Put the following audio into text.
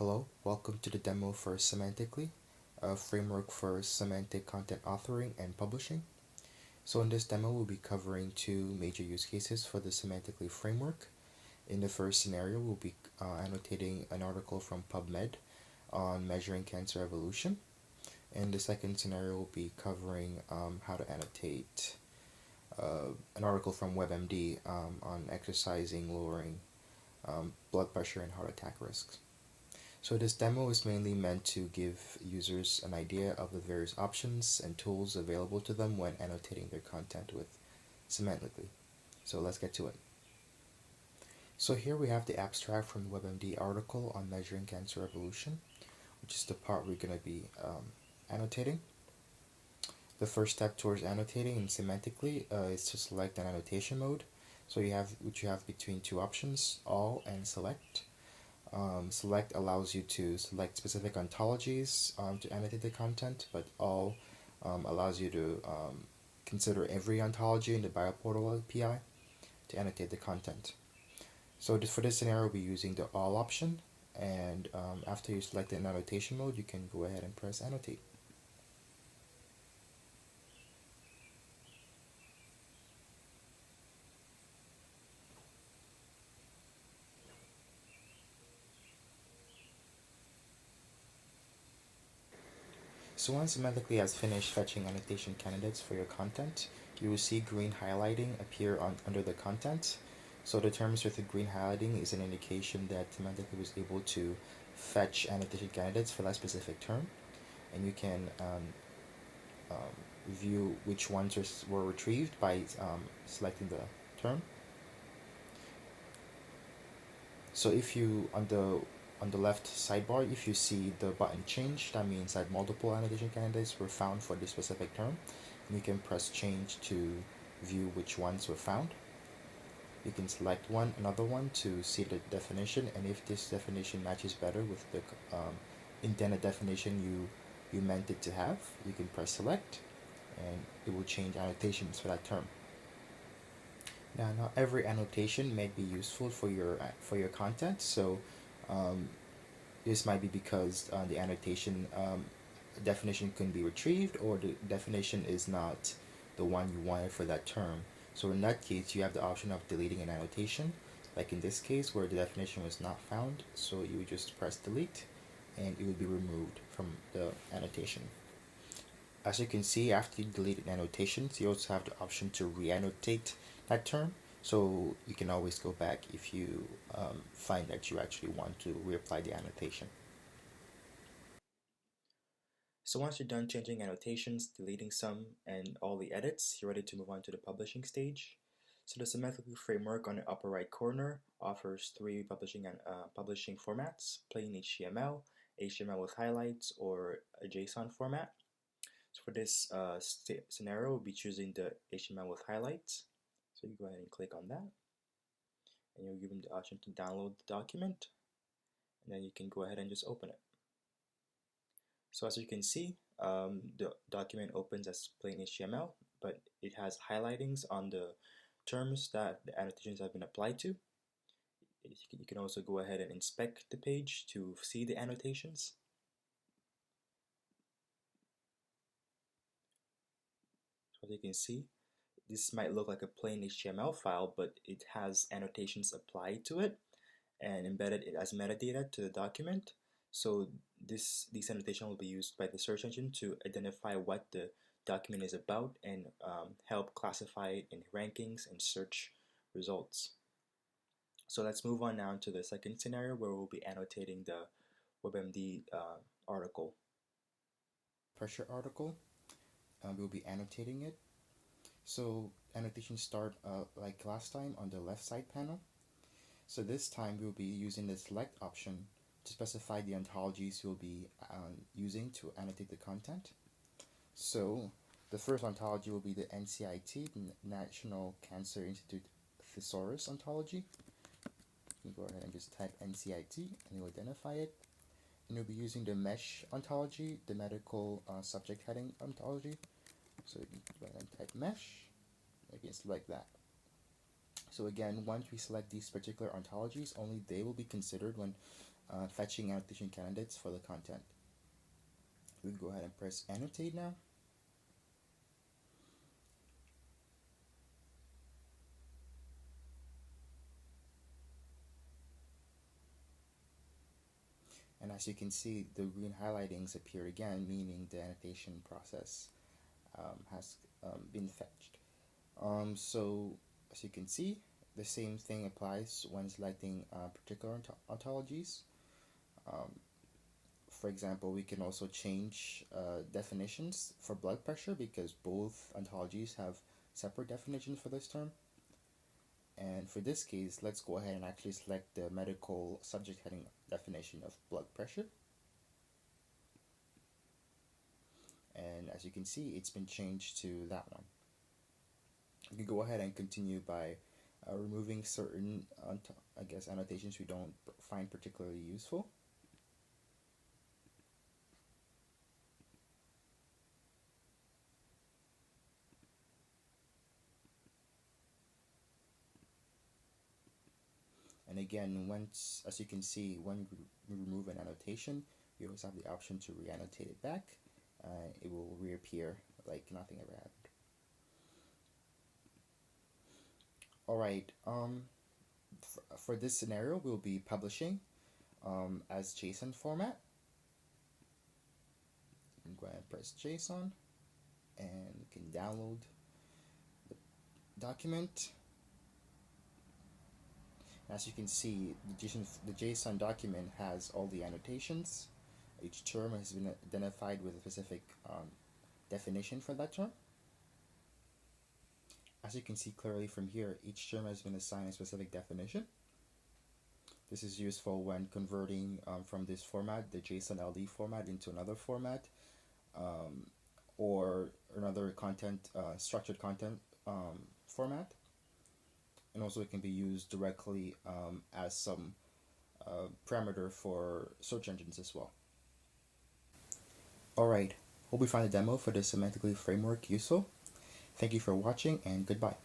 Hello, welcome to the demo for Semantically, a framework for semantic content authoring and publishing. So in this demo, we'll be covering two major use cases for the Semantically framework. In the first scenario, we'll be annotating an article from PubMed on measuring cancer evolution. In the second scenario, we'll be covering how to annotate an article from WebMD on exercising, lowering blood pressure and heart attack risks. So this demo is mainly meant to give users an idea of the various options and tools available to them when annotating their content with Semantically. So let's get to it. So here we have the abstract from the WebMD article on measuring cancer evolution, which is the part we're going to be annotating. The first step towards annotating in Semantically is to select an annotation mode. So you have between two options, all and select. Select allows you to select specific ontologies to annotate the content, but all allows you to consider every ontology in the bioportal API to annotate the content. So for this scenario, we'll be using the all option, and after you select an annotation mode, you can go ahead and press annotate. So once Semantically has finished fetching annotation candidates for your content, you will see green highlighting appear under the content. So the terms with the green highlighting is an indication that Semantically was able to fetch annotation candidates for that specific term, and you can view which ones were retrieved by selecting the term. So if you on the left sidebar, if you see the button change, that means that multiple annotation candidates were found for this specific term. And you can press change to view which ones were found. You can select another one to see the definition, and if this definition matches better with the intended definition you meant it to have, you can press select, and it will change annotations for that term. Now, not every annotation may be useful for your content, so this might be because the annotation definition couldn't be retrieved, or the definition is not the one you wanted for that term. So in that case, you have the option of deleting an annotation, like in this case where the definition was not found. So you would just press delete, and it would be removed from the annotation. As you can see, after you delete an annotation, you also have the option to re-annotate that term. So you can always go back if you find that you actually want to reapply the annotation. So once you're done changing annotations, deleting some, and all the edits, you're ready to move on to the publishing stage. So the Semantically framework on the upper right corner offers three publishing formats: plain HTML, HTML with highlights, or a JSON format. So for this scenario, we'll be choosing the HTML with highlights. So you go ahead and click on that, and you'll give them the option to download the document, and then you can go ahead and just open it. So as you can see, the document opens as plain HTML, but it has highlightings on the terms that the annotations have been applied to. You can also go ahead and inspect the page to see the annotations. So as you can see, this might look like a plain HTML file, but it has annotations applied to it and embedded it as metadata to the document. So these annotations will be used by the search engine to identify what the document is about and help classify it in rankings and search results. So let's move on now to the second scenario where we'll be annotating the WebMD article. Pressure article, we'll be annotating it. So annotations start like last time on the left side panel. So this time we'll be using the select option to specify the ontologies we'll be using to annotate the content. So the first ontology will be the NCIT, National Cancer Institute Thesaurus ontology. You can go ahead and just type NCIT and you'll identify it. And you'll be using the mesh ontology, the medical subject heading ontology. So you can go ahead and type mesh. You can select that. So again, once we select these particular ontologies, only they will be considered when fetching annotation candidates for the content. We can go ahead and press annotate now. And as you can see, the green highlightings appear again, meaning the annotation process has been fetched. So as you can see, the same thing applies when selecting particular ontologies. For example, we can also change definitions for blood pressure because both ontologies have separate definitions for this term. And for this case, let's go ahead and actually select the medical subject heading definition of blood pressure. And as you can see, it's been changed to that one. You can go ahead and continue by removing certain, annotations we don't find particularly useful. And again, once, as you can see, when we remove an annotation, we always have the option to re-annotate it back. It will reappear like nothing ever happened. Alright, for this scenario, we'll be publishing as JSON format. I'm going to press JSON, and you can download the document. As you can see, the JSON document has all the annotations. Each term has been identified with a specific definition for that term. As you can see clearly from here, each term has been assigned a specific definition. This is useful when converting from this format, the JSON LD format, into another format, or another content, structured content format. And also it can be used directly as some parameter for search engines as well. Alright, hope you find the demo for the Semantically framework useful. Thank you for watching, and goodbye.